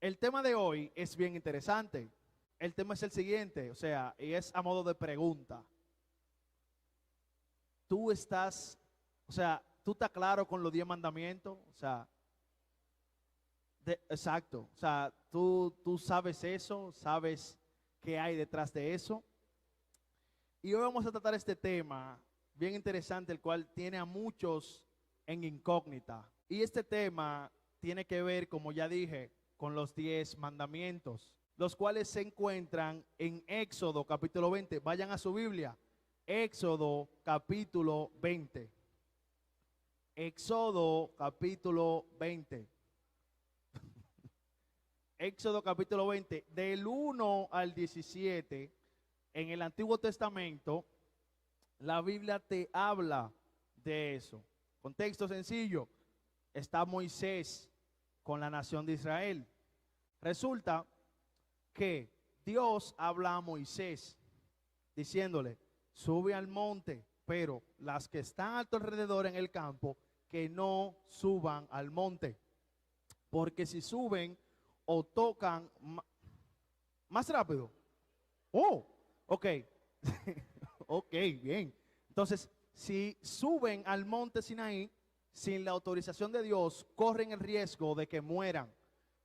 El tema de hoy es bien interesante. El tema es el siguiente, o sea, y es a modo de pregunta. Tú estás, o sea, tú estás claro con los 10 mandamientos, o sea, exacto, o sea, tú sabes eso, sabes qué hay detrás de eso. Y hoy vamos a tratar este tema bien interesante, el cual tiene a muchos en incógnita. Y este tema tiene que ver, como ya dije, con los 10 mandamientos, los cuales se encuentran en Éxodo capítulo 20. Vayan a su Biblia, Éxodo capítulo 20. Éxodo capítulo 20. Éxodo capítulo 20, del 1 al 17, en el Antiguo Testamento, la Biblia te habla de eso. Contexto sencillo, está Moisés con la nación de Israel. Resulta que Dios habla a Moisés diciéndole, sube al monte, pero las que están a tu alrededor en el campo, que no suban al monte, porque si suben o tocan más rápido. Oh, ok. Ok, bien. Entonces, si suben al monte Sinaí sin la autorización de Dios, corren el riesgo de que mueran.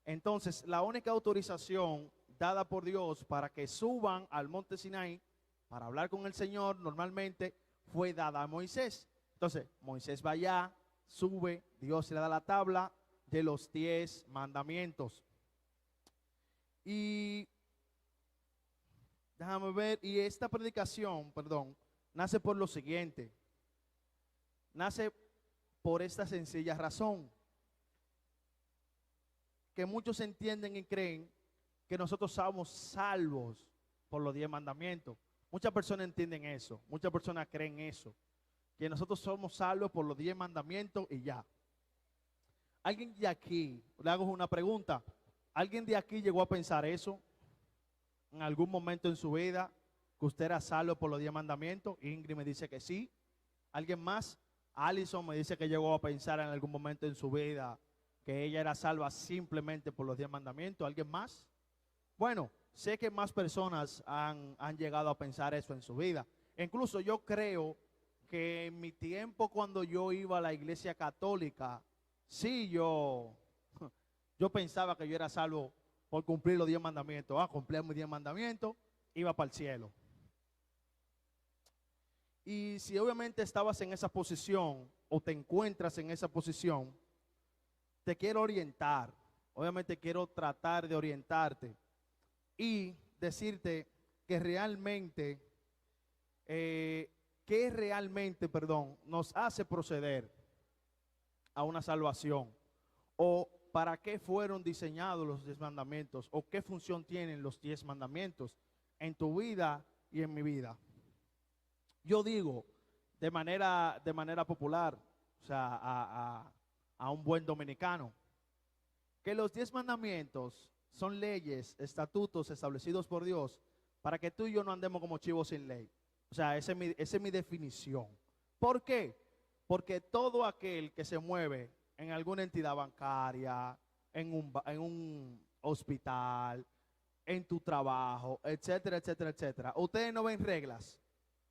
Entonces, la única autorización dada por Dios para que suban al monte Sinaí para hablar con el Señor normalmente fue dada a Moisés. Entonces, Moisés va allá, sube, Dios le da la tabla de los 10 mandamientos. Y déjame ver, y esta predicación, perdón, nace por lo siguiente. Nace por esta sencilla razón. Que muchos entienden y creen que nosotros somos salvos por los 10 mandamientos. Muchas personas entienden eso, muchas personas creen eso. Que nosotros somos salvos por los 10 mandamientos y ya. ¿Alguien de aquí, le hago una pregunta, alguien de aquí llegó a pensar eso en algún momento en su vida, que usted era salvo por los 10 mandamientos? Ingrid me dice que sí. ¿Alguien más? Alison me dice que llegó a pensar en algún momento en su vida que ella era salva simplemente por los 10 mandamientos. ¿Alguien más? Bueno, sé que más personas han llegado a pensar eso en su vida. Incluso yo creo que en mi tiempo, cuando yo iba a la iglesia católica, sí, yo pensaba que yo era salvo por cumplir los 10 mandamientos. Cumplía mis 10 mandamientos, iba para el cielo. Y si obviamente estabas en esa posición o te encuentras en esa posición, te quiero orientar. Obviamente quiero tratar de orientarte y decirte que realmente, nos hace proceder a una salvación, o para qué fueron diseñados los 10 mandamientos, o qué función tienen los 10 mandamientos en tu vida y en mi vida. Yo digo de manera popular, o sea, a un buen dominicano, que los 10 mandamientos son leyes, estatutos establecidos por Dios para que tú y yo no andemos como chivos sin ley. O sea, esa es mi definición. ¿Por qué? Porque todo aquel que se mueve en alguna entidad bancaria, en un hospital, en tu trabajo, etcétera, etcétera, etcétera, ustedes no ven reglas.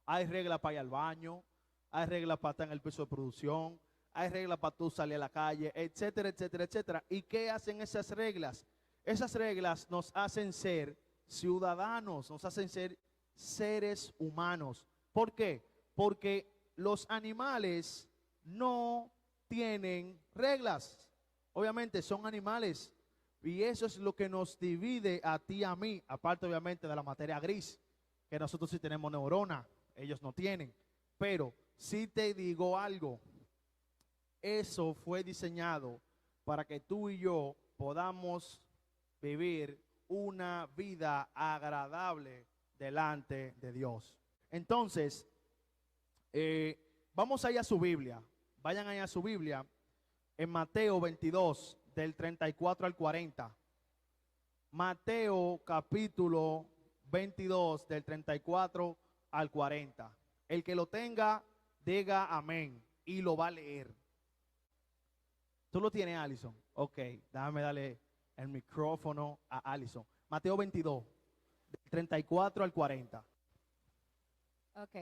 Hay reglas para ir al baño, hay reglas para estar en el piso de producción, hay reglas para tú salir a la calle, etcétera, etcétera, etcétera. ¿Y qué hacen esas reglas? Esas reglas nos hacen ser ciudadanos, nos hacen ser seres humanos. ¿Por qué? Porque los animales no tienen reglas. Obviamente son animales. Y eso es lo que nos divide a ti y a mí, aparte obviamente de la materia gris, que nosotros sí tenemos neurona, ellos no tienen. Pero si te digo algo, eso fue diseñado para que tú y yo podamos vivir una vida agradable delante de Dios. Entonces, vamos allá a su Biblia. Vayan allá a su Biblia en Mateo 22, del 34 al 40. Mateo capítulo 22, del 34 al 40. El que lo tenga, diga amén y lo va a leer. ¿Tú lo tienes, Alison? Ok, déjame darle el micrófono a Allison. Mateo 22, del 34 al 40. Ok.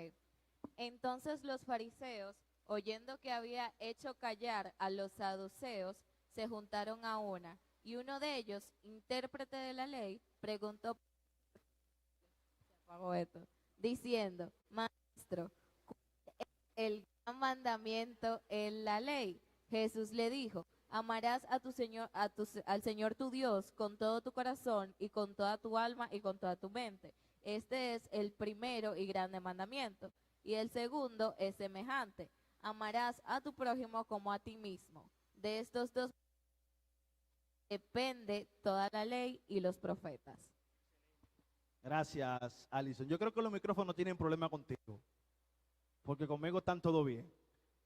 Entonces los fariseos, oyendo que había hecho callar a los saduceos, se juntaron a una, y uno de ellos, intérprete de la ley, preguntó diciendo, Maestro, ¿cuál es el gran mandamiento en la ley? Jesús le dijo, amarás a tu Señor, al Señor tu Dios con todo tu corazón y con toda tu alma y con toda tu mente. Este es el primero y grande mandamiento. Y el segundo es semejante, amarás a tu prójimo como a ti mismo. De estos dos depende toda la ley y los profetas. Gracias, Allison. Yo creo que los micrófonos tienen problema contigo, porque conmigo están todo bien.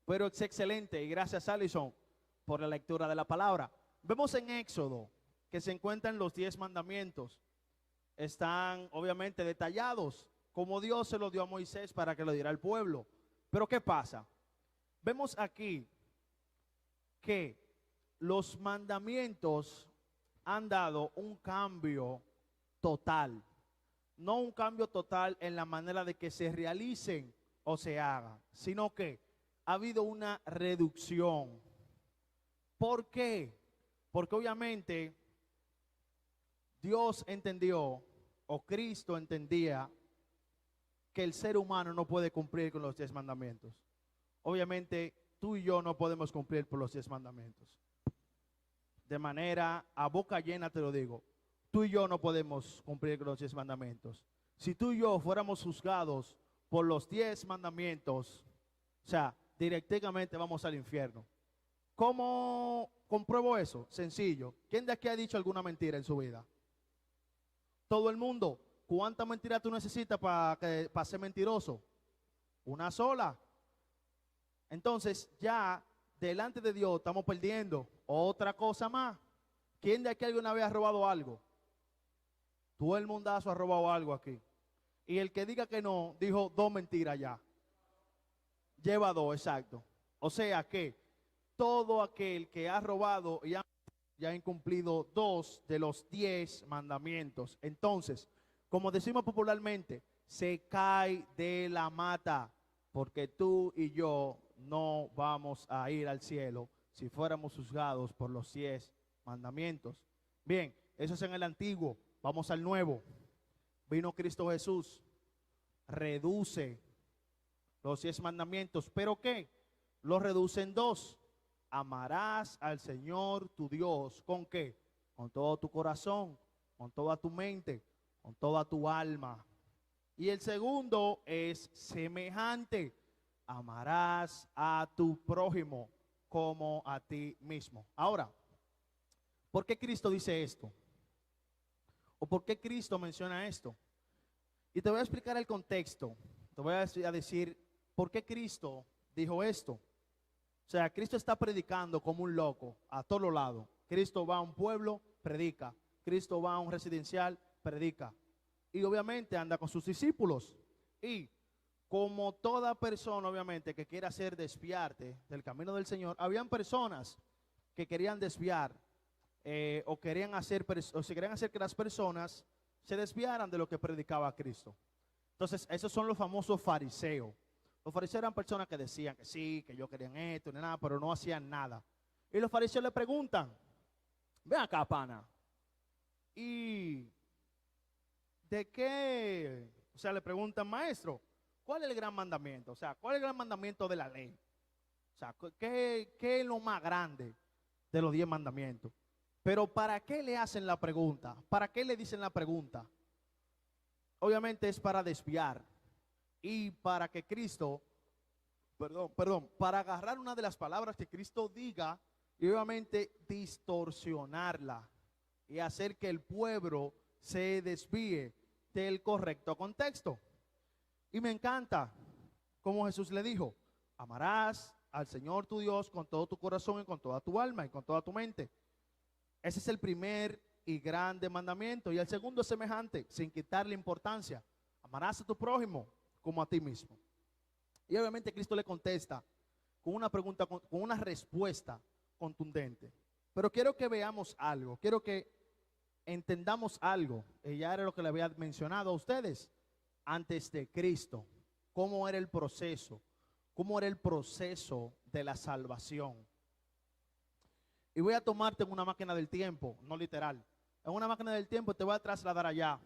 Pero es excelente y gracias, Allison, por la lectura de la palabra. Vemos en Éxodo que se encuentran los 10 mandamientos. Están obviamente detallados, como Dios se los dio a Moisés para que lo diera al pueblo. Pero ¿qué pasa? Vemos aquí que los mandamientos han dado un cambio total. No un cambio total en la manera de que se realicen o se hagan, sino que ha habido una reducción. ¿Por qué? Porque obviamente Dios entendió, o Cristo entendía, que el ser humano no puede cumplir con los 10 mandamientos. Obviamente tú y yo no podemos cumplir por los 10 mandamientos. De manera a boca llena te lo digo, tú y yo no podemos cumplir con los 10 mandamientos. Si tú y yo fuéramos juzgados por los 10 mandamientos, o sea, directamente vamos al infierno. ¿Cómo compruebo eso? Sencillo. ¿Quién de aquí ha dicho alguna mentira en su vida? Todo el mundo. ¿Cuánta mentira tú necesitas para ser mentiroso? Una sola. Entonces ya delante de Dios estamos perdiendo. Otra cosa más. ¿Quién de aquí alguna vez ha robado algo? Todo el mundazo ha robado algo aquí. Y el que diga que no, dijo 2 mentiras ya. Lleva 2, exacto. O sea que todo aquel que ha robado y ya ha incumplido 2 de los 10 mandamientos. Entonces, como decimos popularmente, se cae de la mata, porque tú y yo no vamos a ir al cielo si fuéramos juzgados por los 10 mandamientos. Bien, eso es en el antiguo. Vamos al nuevo. Vino Cristo Jesús, reduce los 10 mandamientos, ¿pero qué? Los reduce en 2. Amarás al Señor tu Dios, ¿con qué? Con todo tu corazón, con toda tu mente, con toda tu alma. Y el segundo es semejante, amarás a tu prójimo como a ti mismo. Ahora, ¿por qué Cristo dice esto? ¿O por qué Cristo menciona esto? Y te voy a explicar el contexto. Te voy a decir por qué Cristo dijo esto. O sea, Cristo está predicando como un loco a todos lados. Cristo va a un pueblo, predica. Cristo va a un residencial, predica. Y obviamente anda con sus discípulos. Y como toda persona, obviamente, que quiera hacer desviarte del camino del Señor, habían personas que querían desviar o se querían hacer que las personas se desviaran de lo que predicaba Cristo. Entonces, esos son los famosos fariseos. Los fariseos eran personas que decían que sí, que ellos querían esto, ni nada, pero no hacían nada. Y los fariseos le preguntan, ven acá, pana, ¿y de qué? O sea, le preguntan, maestro, ¿cuál es el gran mandamiento? O sea, ¿cuál es el gran mandamiento de la ley? O sea, ¿qué es lo más grande de los 10 mandamientos? Pero ¿para qué le hacen la pregunta? ¿Para qué le dicen la pregunta? Obviamente es para desviar y para que Cristo, para agarrar una de las palabras que Cristo diga y obviamente distorsionarla y hacer que el pueblo se desvíe del correcto contexto. Y me encanta como Jesús le dijo, amarás al Señor tu Dios con todo tu corazón y con toda tu alma y con toda tu mente. Ese es el primer y grande mandamiento. Y el segundo es semejante, sin quitarle importancia. Amarás a tu prójimo como a ti mismo. Y obviamente Cristo le contesta con una pregunta, con una respuesta contundente. Pero quiero que veamos algo. Quiero que entendamos algo, y ya era lo que le había mencionado a ustedes, antes de Cristo, cómo era el proceso de la salvación. Y voy a tomarte en una máquina del tiempo, no literal. En una máquina del tiempo te voy a trasladar allá.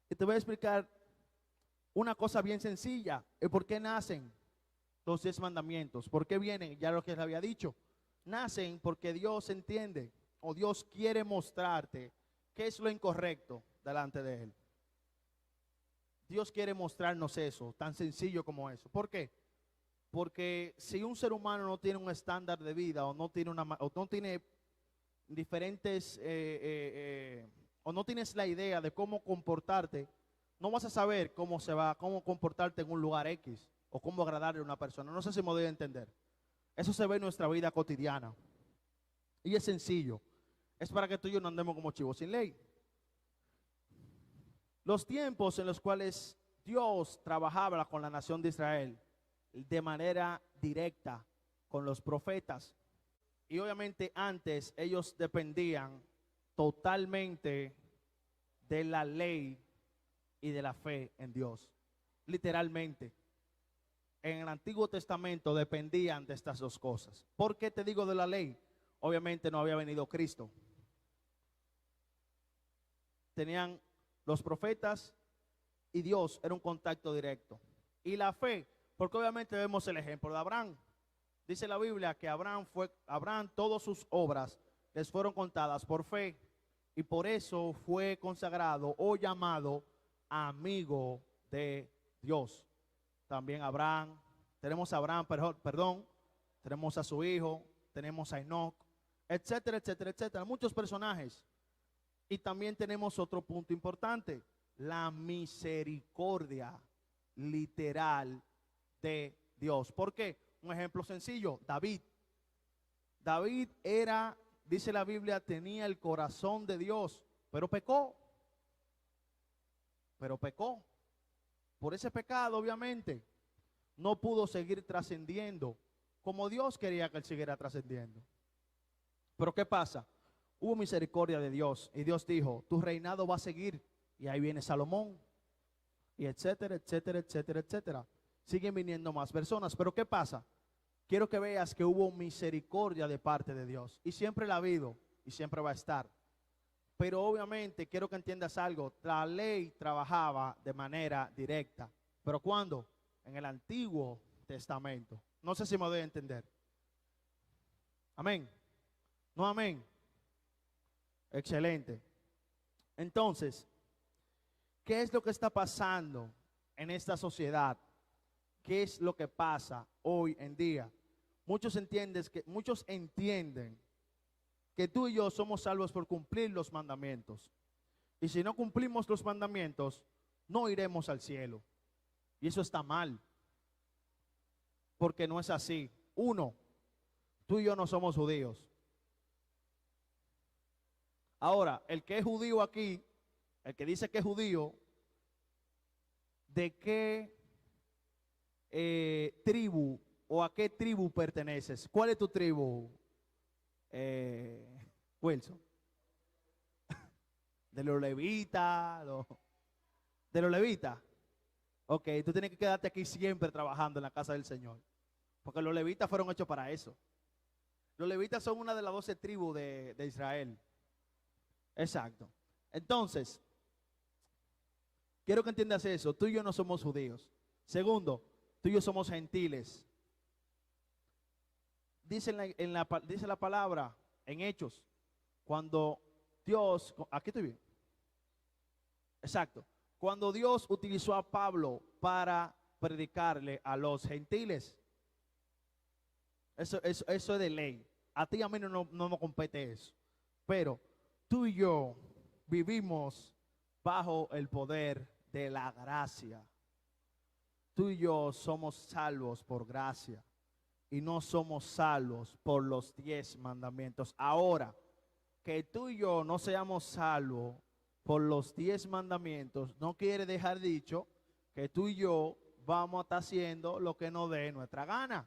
Y te voy a explicar una cosa bien sencilla. ¿Y por qué nacen los 10 mandamientos? ¿Por qué vienen? Ya lo que les había dicho. Nacen porque Dios entiende o Dios quiere mostrarte qué es lo incorrecto delante de Él. Dios quiere mostrarnos eso, tan sencillo como eso. ¿Por qué? Porque si un ser humano no tiene un estándar de vida o no tiene diferentes o no tienes la idea de cómo comportarte, no vas a saber cómo comportarte en un lugar X o cómo agradarle a una persona. No sé si me doy a entender. Eso se ve en nuestra vida cotidiana y es sencillo. Es para que tú y yo no andemos como chivos sin ley. Los tiempos en los cuales Dios trabajaba con la nación de Israel de manera directa con los profetas, y obviamente antes ellos dependían totalmente de la ley y de la fe en Dios. Literalmente, en el Antiguo Testamento dependían de estas dos cosas. ¿Por qué te digo de la ley? Obviamente no había venido Cristo. Tenían los profetas y Dios, era un contacto directo. Y la fe, porque obviamente vemos el ejemplo de Abraham. Dice la Biblia que Abraham, todas sus obras les fueron contadas por fe, y por eso fue consagrado o llamado amigo de Dios. También tenemos a Abraham, tenemos a su hijo, tenemos a Enoc, etcétera, etcétera, etcétera, muchos personajes. Y también tenemos otro punto importante, la misericordia literal de Dios. ¿Por qué? Un ejemplo sencillo, David era, dice la Biblia, tenía el corazón de Dios, pero pecó. Por ese pecado, obviamente, no pudo seguir trascendiendo como Dios quería que él siguiera trascendiendo. Pero ¿qué pasa? Hubo misericordia de Dios y Dios dijo, tu reinado va a seguir, y ahí viene Salomón, y etcétera, etcétera, etcétera, etcétera. Siguen viniendo más personas, pero ¿qué pasa? Quiero que veas que hubo misericordia de parte de Dios, y siempre la ha habido y siempre va a estar. Pero obviamente quiero que entiendas algo, la ley trabajaba de manera directa. ¿Pero cuándo? En el Antiguo Testamento. No sé si me doy a entender. Amén. No, amén. Excelente. Entonces, ¿qué es lo que está pasando en esta sociedad? ¿Qué es lo que pasa hoy en día? Muchos entienden que tú y yo somos salvos por cumplir los mandamientos. Y si no cumplimos los mandamientos, no iremos al cielo. Y eso está mal. Porque no es así. Uno, tú y yo no somos judíos. Ahora, el que es judío aquí, el que dice que es judío, ¿de qué tribu o a qué tribu perteneces? ¿Cuál es tu tribu, Wilson? ¿De los levitas? ¿De los levitas? Ok, tú tienes que quedarte aquí siempre trabajando en la casa del Señor, porque los levitas fueron hechos para eso. Los levitas son una de las 12 tribus de Israel. Exacto. Entonces, quiero que entiendas eso. Tú y yo no somos judíos. Segundo, tú y yo somos gentiles. Dice la palabra en Hechos, cuando Dios, aquí estoy bien. Exacto. Cuando Dios utilizó a Pablo para predicarle a los gentiles. Eso es de ley. A ti y a mí no nos compete eso. Pero tú y yo vivimos bajo el poder de la gracia. Tú y yo somos salvos por gracia y no somos salvos por los 10 mandamientos. Ahora, que tú y yo no seamos salvos por los 10 mandamientos no quiere dejar dicho que tú y yo vamos a estar haciendo lo que nos dé nuestra gana.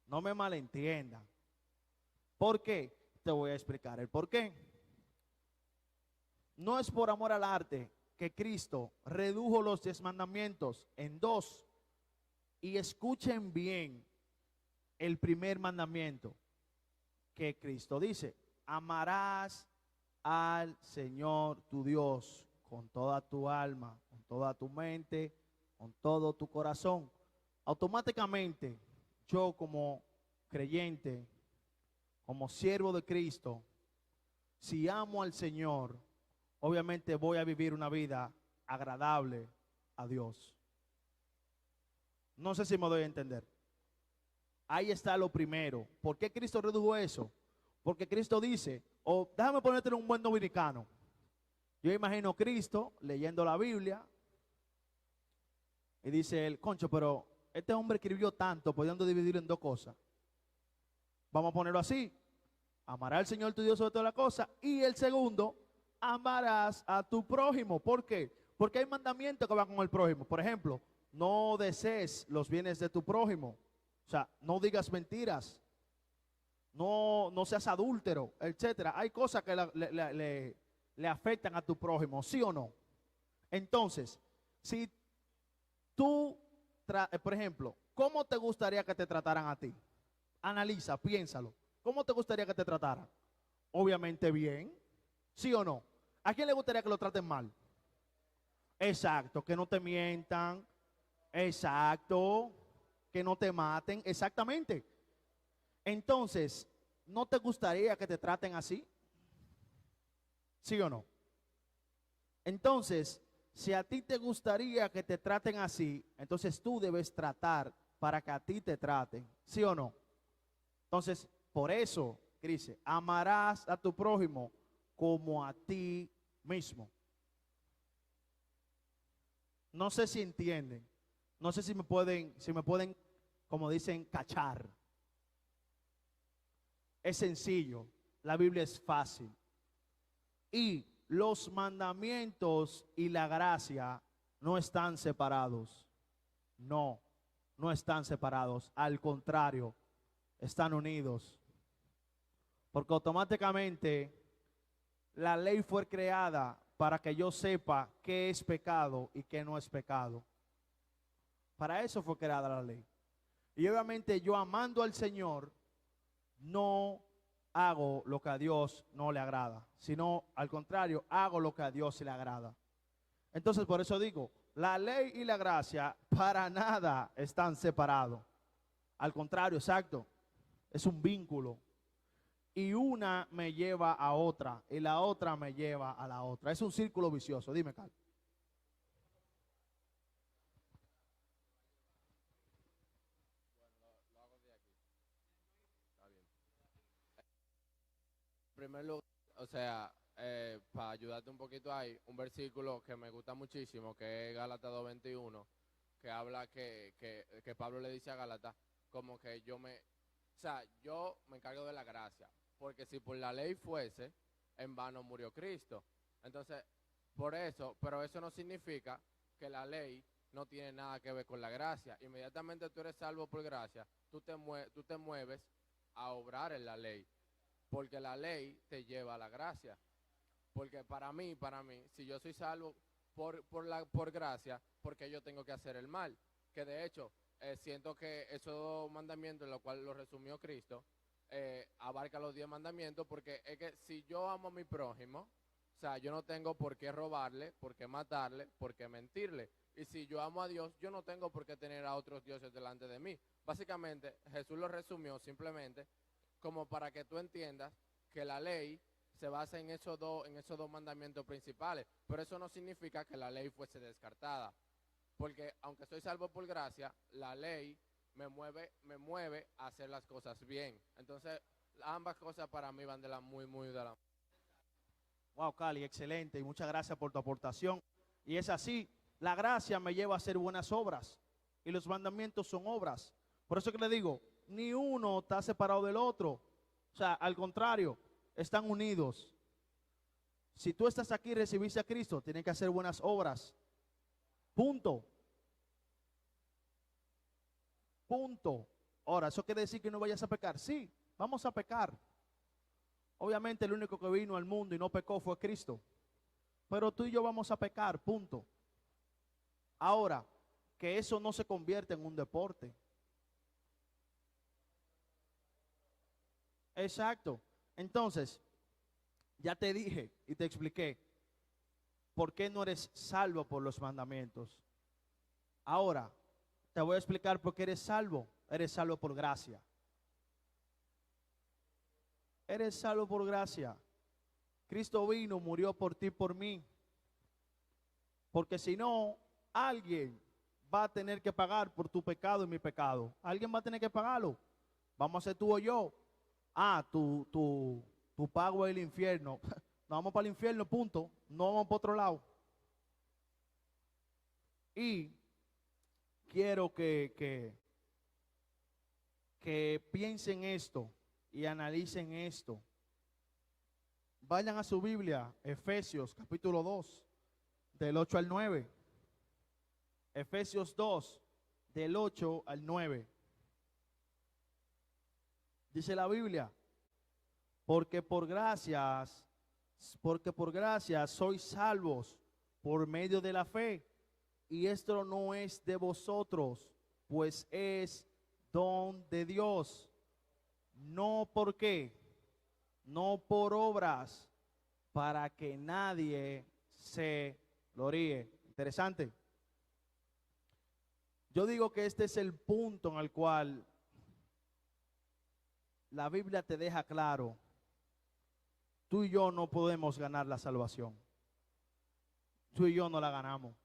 No me malentiendan. ¿Por qué? Te voy a explicar el por qué. no es por amor al arte que Cristo redujo los 10 mandamientos en 2. Y escuchen bien el primer mandamiento que Cristo dice: amarás al Señor tu Dios con toda tu alma, con toda tu mente, con todo tu corazón. Automáticamente, yo como creyente, como siervo de Cristo, si amo al Señor, obviamente voy a vivir una vida agradable a Dios. No sé si me doy a entender. Ahí está lo primero. ¿Por qué Cristo redujo eso? Porque Cristo dice, o déjame ponerte un buen dominicano. Yo imagino a Cristo leyendo la Biblia y dice él, concho, pero este hombre escribió tanto, pudiendo dividirlo en 2 cosas. Vamos a ponerlo así: amarás al Señor tu Dios sobre todas las cosas, y el segundo, amarás a tu prójimo. ¿Por qué? Porque hay mandamientos que van con el prójimo. Por ejemplo, no desees los bienes de tu prójimo. O sea, no digas mentiras, no seas adúltero, etcétera. Hay cosas que le afectan a tu prójimo, ¿sí o no? Entonces, si tú, por ejemplo, ¿cómo te gustaría que te trataran a ti? Analiza, piénsalo. ¿Cómo te gustaría que te trataran? Obviamente bien, ¿sí o no? ¿A quién le gustaría que lo traten mal? Exacto, que no te mientan. Exacto, que no te maten. Exactamente. Entonces, ¿no te gustaría que te traten así? ¿Sí o no? Entonces, si a ti te gustaría que te traten así, entonces tú debes tratar para que a ti te traten. ¿Sí o no? Entonces, por eso, dice, amarás a tu prójimo como a ti mismo. No sé si entienden. No sé si me pueden, como dicen, cachar. Es sencillo. La Biblia es fácil. Y los mandamientos y la gracia no están separados. No, no están separados. Al contrario, están unidos. Porque automáticamente la ley fue creada para que yo sepa qué es pecado y qué no es pecado. Para eso fue creada la ley. Y obviamente yo, amando al Señor, no hago lo que a Dios no le agrada, sino al contrario, hago lo que a Dios le agrada. Entonces, por eso digo, la ley y la gracia para nada están separados. Al contrario, exacto, es un vínculo. Y una me lleva a otra, y la otra me lleva a la otra. Es un círculo vicioso. Dime, Carl. Primer lugar, o sea, para ayudarte un poquito ahí, un versículo que me gusta muchísimo, que es Gálatas 2:21, que habla que Pablo le dice a Gálatas, como que o sea, yo me encargo de la gracia, porque si por la ley fuese, en vano murió Cristo. Entonces, por eso, pero eso no significa que la ley no tiene nada que ver con la gracia. Inmediatamente tú eres salvo por gracia, tú te mueves a obrar en la ley, porque la ley te lleva a la gracia. Porque para mí, si yo soy salvo por gracia, porque yo tengo que hacer el mal. Que de hecho, siento que esos mandamientos, en lo cual lo resumió Cristo, abarca los 10 mandamientos, porque es que si yo amo a mi prójimo, o sea, yo no tengo por qué robarle, por qué matarle, por qué mentirle. Y si yo amo a Dios, yo no tengo por qué tener a otros dioses delante de mí. Básicamente, Jesús lo resumió simplemente como para que tú entiendas que la ley se basa en esos dos mandamientos principales, pero eso no significa que la ley fuese descartada, porque aunque soy salvo por gracia, la ley me mueve a hacer las cosas bien. Entonces, ambas cosas para mí van de la muy de la. Wow, Cali, excelente, y muchas gracias por tu aportación. Y es así, la gracia me lleva a hacer buenas obras, y los mandamientos son obras. Por eso que le digo, ni uno está separado del otro. O sea, al contrario, están unidos. Si tú estás aquí y recibiste a Cristo, tienes que hacer buenas obras. Punto. Punto. Ahora, ¿eso quiere decir que no vayas a pecar? Sí, vamos a pecar. Obviamente el único que vino al mundo y no pecó fue Cristo. pero tú y yo vamos a pecar, punto. Ahora, que eso no se convierte en un deporte. Exacto. Entonces, ya te dije y te expliqué por qué no eres salvo por los mandamientos. Ahora, te voy a explicar por qué eres salvo. Eres salvo por gracia. Eres salvo por gracia. Cristo vino, murió por ti, por mí. Porque si no, alguien va a tener que pagar por tu pecado y mi pecado. Alguien va a tener que pagarlo. Vamos a ser tú o yo. Tu pago es el infierno. No vamos para el infierno, punto. No vamos para otro lado. Y quiero que piensen esto y analicen esto. Vayan a su Biblia, Efesios capítulo 2, del 8 al 9. Efesios 2, del 8 al 9. Dice la Biblia, porque por gracia sois salvos por medio de la fe, y esto no es de vosotros, pues es don de Dios. No por qué, no por obras, para que nadie se gloríe. Interesante. Yo digo que este es el punto en el cual la Biblia te deja claro, tú y yo no podemos ganar la salvación. Tú y yo no la ganamos.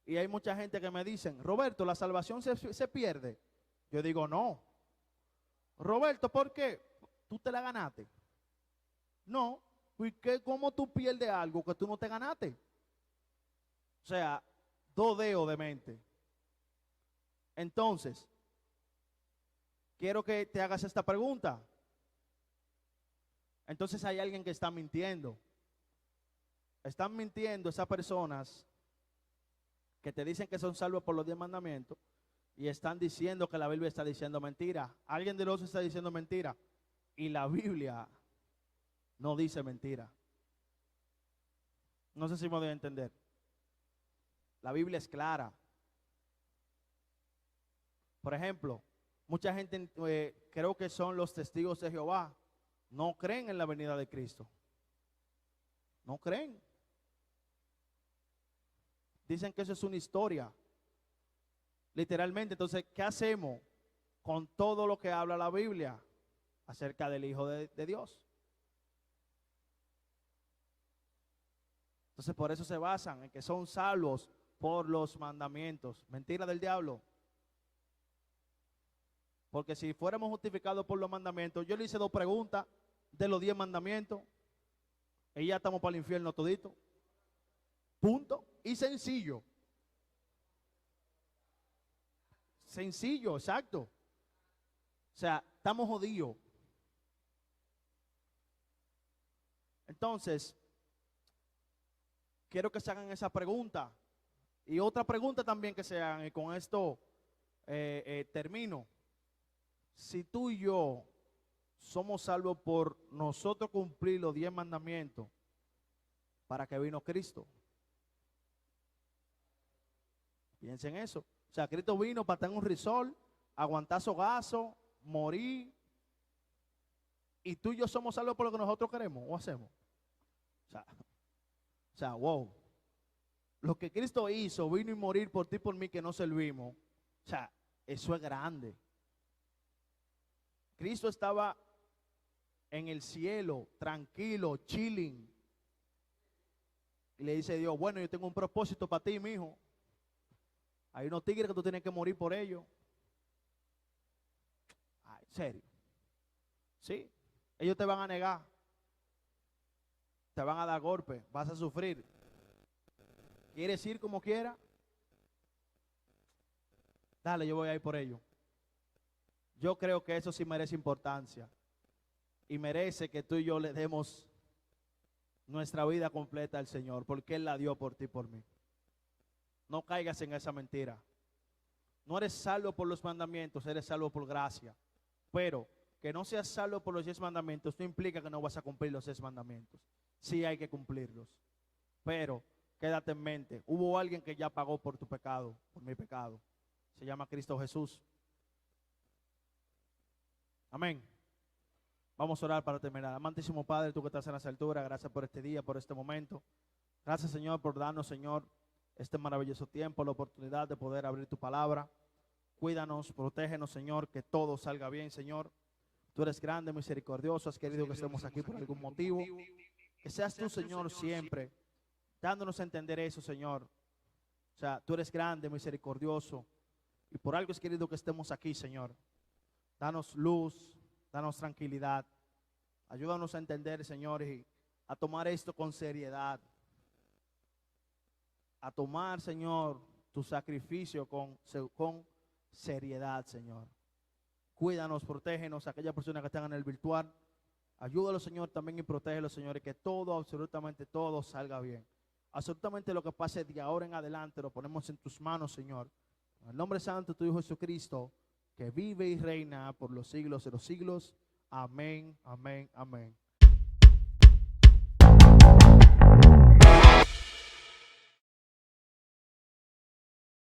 Y hay mucha gente que me dicen, Roberto, ¿la salvación se pierde? Yo digo, no. Roberto, ¿por qué? ¿Tú te la ganaste? No. ¿Y cómo tú pierdes algo que tú no te ganaste? O sea, dodeo de mente. Entonces, quiero que te hagas esta pregunta. Entonces hay alguien que está mintiendo. Están mintiendo esas personas que te dicen que son salvos por los 10 mandamientos y están diciendo que la Biblia está diciendo mentira. Alguien de los está diciendo mentira y la Biblia no dice mentira. No sé si me debe entender. La Biblia es clara. Por ejemplo, mucha gente creo que son los testigos de Jehová. No creen en la venida de Cristo. No creen. Dicen que eso es una historia. Literalmente, entonces, ¿qué hacemos con todo lo que habla la Biblia acerca del Hijo de Dios? Entonces, por eso se basan en que son salvos por los mandamientos. Mentira del diablo. Porque si fuéramos justificados por los mandamientos, yo le hice 2 preguntas de los 10 mandamientos y ya estamos para el infierno todito. Punto. Y sencillo. Sencillo, exacto. O sea, estamos jodidos. Entonces, quiero que se hagan esa pregunta. Y otra pregunta también que se hagan, y con esto termino. Si tú y yo somos salvos por nosotros cumplir los 10 mandamientos, ¿para qué vino Cristo? Piensen en eso. O sea, Cristo vino para estar en un resort, aguantar sogazo, morir. Y tú y yo somos salvos por lo que nosotros queremos o hacemos. O sea, wow. Lo que Cristo hizo, vino y morir por ti y por mí que no servimos. O sea, eso es grande. Cristo estaba en el cielo, tranquilo, chilling. Y le dice Dios, bueno, yo tengo un propósito para ti, mi hijo. Hay unos tigres que tú tienes que morir por ellos. Ay, ¿en serio? Sí, ellos te van a negar. Te van a dar golpes, vas a sufrir. ¿Quieres ir como quiera? Dale, yo voy a ir por ellos. Yo creo que eso sí merece importancia. Y merece que tú y yo le demos nuestra vida completa al Señor, porque Él la dio por ti y por mí. No caigas en esa mentira. No eres salvo por los mandamientos, eres salvo por gracia. Pero que no seas salvo por los 10 mandamientos no implica que no vas a cumplir los 10 mandamientos. sí hay que cumplirlos. Pero quédate en mente, hubo alguien que ya pagó por tu pecado, por mi pecado. Se llama Cristo Jesús. Amén. Vamos a orar para terminar. Amantísimo Padre, tú que estás en esa altura, gracias por este día, por este momento. Gracias, Señor, por darnos, Señor, este maravilloso tiempo, la oportunidad de poder abrir tu palabra. Cuídanos, protégenos, Señor, que todo salga bien, Señor. Tú eres grande, misericordioso, has querido que estemos aquí por algún motivo. Que seas tú, Señor, siempre dándonos a entender eso, Señor. O sea, tú eres grande, misericordioso, y por algo has querido que estemos aquí, Señor. Danos luz, danos tranquilidad. Ayúdanos a entender, Señor, y a tomar esto con seriedad. A tomar, Señor, tu sacrificio con seriedad, Señor. Cuídanos, protégenos a aquellas personas que están en el virtual. Ayúdalos, Señor, también y protégelos, Señor, y que todo, absolutamente todo salga bien. Absolutamente lo que pase de ahora en adelante lo ponemos en tus manos, Señor. En el nombre santo de tu Hijo Jesucristo, que vive y reina por los siglos de los siglos. Amén, amén, amén.